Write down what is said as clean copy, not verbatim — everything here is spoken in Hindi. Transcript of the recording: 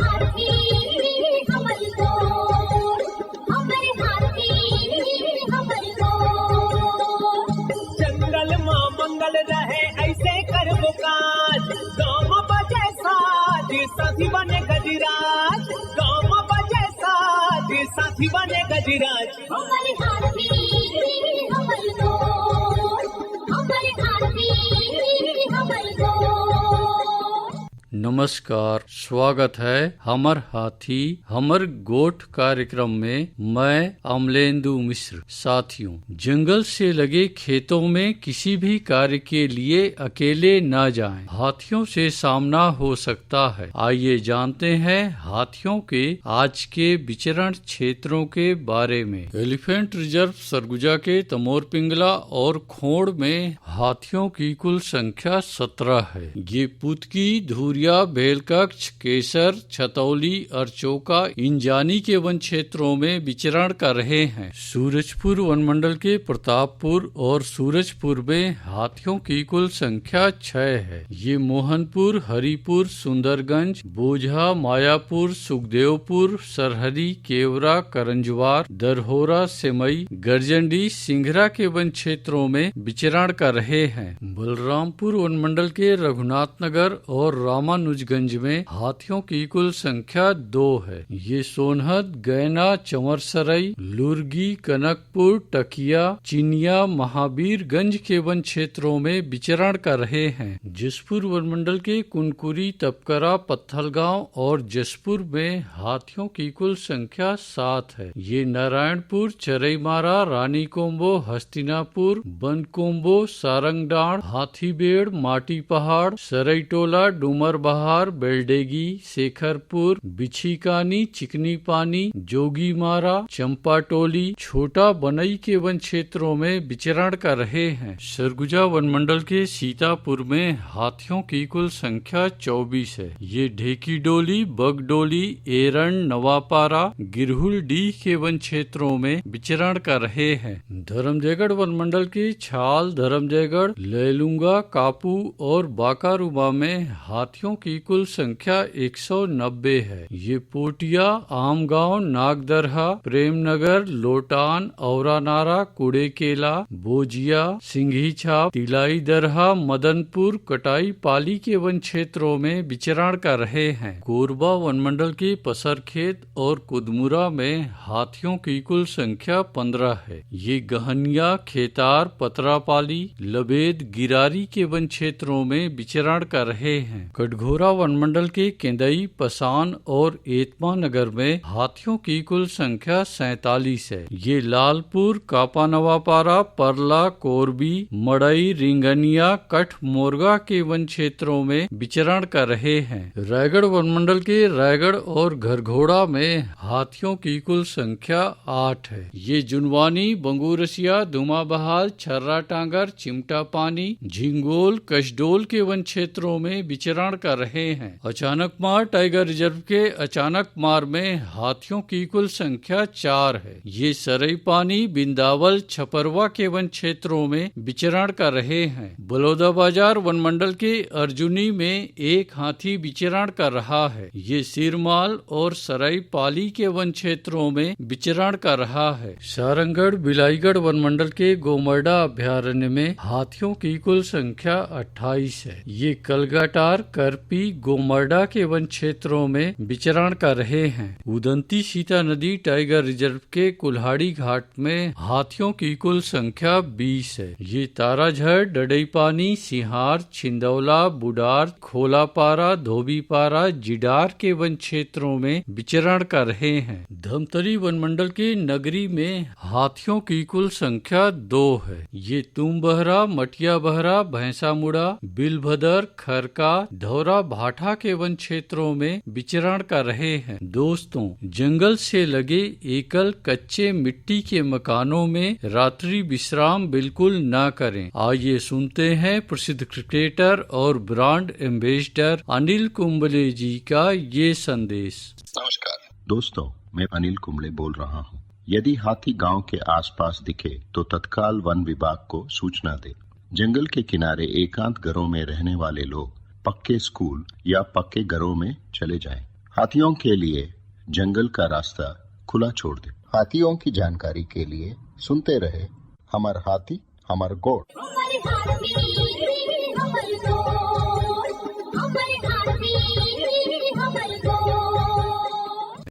हाथी हमर गोर, हमर हाथी हमर गोर। जंगल मां मंगल रहे ऐसे करबो काज, गाँव बजे साज साथी बने गजराज, गाँव बजे साज साथी बने गजराज। हमर हाथी हमर गोर, हमर हाथी हमर गोर। नमस्कार, स्वागत है हमर हाथी हमर गोठ कार्यक्रम में। मैं अमलेंदु मिश्र। साथियों, जंगल से लगे खेतों में किसी भी कार्य के लिए अकेले न जाएं। हाथियों से सामना हो सकता है। आइए जानते हैं हाथियों के आज के विचरण क्षेत्रों के बारे में। एलिफेंट रिजर्व सरगुजा के तमोर पिंगला और खोड़ में हाथियों की कुल संख्या 17 है। ये पुतकी, धूरिया, बेलकक्ष, केसर, छतौली, अरचोका, इंजानी के वन क्षेत्रों में विचरण कर रहे हैं। सूरजपुर वनमंडल के प्रतापपुर और सूरजपुर में हाथियों की कुल संख्या 6 है। ये मोहनपुर, हरिपुर, सुंदरगंज, बोझा, मायापुर, सुखदेवपुर, सरहरी, केवरा, करंजवार, दरहोरा, सेमई, गर्जंडी, सिंघरा के वन क्षेत्रों में विचरण कर रहे हैं। बलरामपुर वनमंडल के रघुनाथनगर और रामानुजगंज में हाथियों की कुल संख्या 2 है। ये सोनहत, गैना, चंवरसराई, लुर्गी, कनकपुर, टकिया, चिनिया, महावीरगंज के वन क्षेत्रों में विचरण कर रहे हैं। जसपुर वनमंडल के कुनकुरी, तपकरा, पत्थलगांव और जसपुर में हाथियों की कुल संख्या 7 है। ये नारायणपुर, चरईमारा, रानी कोम्बो, हस्तिनापुर, बनकोम्बो, सारंगडांड, हाथीबेड़, माटी पहाड़, सरईटोला, डूमर बहार, बेलडेगी, शेखरपुर, बिछीकानी, चिकनी पानी, जोगीमारा, चंपाटोली, छोटा बनई के वन क्षेत्रों में विचरण कर रहे हैं। सरगुजा वनमंडल के सीतापुर में हाथियों की कुल संख्या 24 है। ये ढेकीडोली, बगडोली, एरण, नवापारा, गिरहुल डी के वन क्षेत्रों में विचरण कर रहे हैं। धर्मजयगढ़ वनमंडल के छाल, धर्मजयगढ़, लैलूंगा, कापू और बाकारूबा में हाथियों की कुल संख्या 190 है। ये पोटिया, आमगांव, नागदरहा, प्रेमनगर, लोटान, औरानारा, कुड़ेकेला, बोजिया, सिंघी छाप, तिलाई दरहा, मदनपुर, कटाई पाली के वन क्षेत्रों में विचरण कर रहे हैं। कोरबा वनमंडल के पसरखेत और कुदमुरा में हाथियों की कुल संख्या 15 है। ये गहनिया, खेतार, पतरापाली, लबेद, गिरारी के वन क्षेत्रों में विचरण कर रहे हैं। कटघोरा वनमंडल के केंदई, पसान और एतमा नगर में हाथियों की कुल संख्या 47 है। ये लालपुर, कापानवापारा, परला, कोरबी, मड़ई, रिंगनिया, कठ मोरगा के वन क्षेत्रों में विचरण कर रहे हैं। रायगढ़ वनमंडल के रायगढ़ और घरघोड़ा में हाथियों की कुल संख्या 8 है। ये जुनवानी, बंगूरसिया, दुमाबहाल, छर्रा टांगर, चिमटा पानी, झिंगोल, कशडोल के वन क्षेत्रों में विचरण कर रहे हैं। अचानकमार टाइगर रिजर्व के अचानकमार में हाथियों की कुल संख्या 4 है। ये सरई पानी, बिंदावल, छपरवा के वन क्षेत्रों में विचरण कर रहे हैं। बलौदाबाजार वनमंडल के अर्जुनी में एक हाथी विचरण कर रहा है। ये सिरमाल और सराई पाली के वन क्षेत्रों में विचरण कर रहा है। सारंगढ़ बिलाईगढ़ वनमंडल के गोमर्डा अभ्यारण्य में हाथियों की कुल संख्या 28 है। ये कलगाटार, करपी, गोमर्डा के वन क्षेत्रों में विचरण कर रहे हैं। उदंती सीता नदी टाइगर रिजर्व के कुल्हाड़ी घाट में हाथियों की कुल संख्या 20 है। ये ताराझर, डडईपानी, सिहार, छिंदौला, बुडार, खोलापारा, धोबीपारा, जिडार के वन क्षेत्रों में विचरण कर रहे हैं। धमतरी वनमंडल के नगरी में हाथियों की कुल संख्या 2 है। ये तुम्बहरा, मटिया बहरा, भैंसामुड़ा, बिलभदर, खरका, धौरा भाठा के वन क्षेत्रों में विचरण कर रहे हैं। दोस्तों, जंगल से लगे एकल कच्चे मिट्टी के मकानों में रात्रि विश्राम बिल्कुल न करें। आइए सुनते हैं प्रसिद्ध क्रिकेटर और ब्रांड एम्बेसडर अनिल कुंबले जी का ये संदेश। नमस्कार दोस्तों, मैं अनिल कुंबले बोल रहा हूँ। यदि हाथी गांव के आसपास दिखे तो तत्काल वन विभाग को सूचना दे। जंगल के किनारे एकांत घरों में रहने वाले लोग पक्के स्कूल या पक्के घरों में चले जाएं। हाथियों के लिए जंगल का रास्ता खुला छोड़ दे। हाथियों की जानकारी के लिए सुनते रहे हमार हाथी हमार गोठ। हमर हाथी हमर गोठ।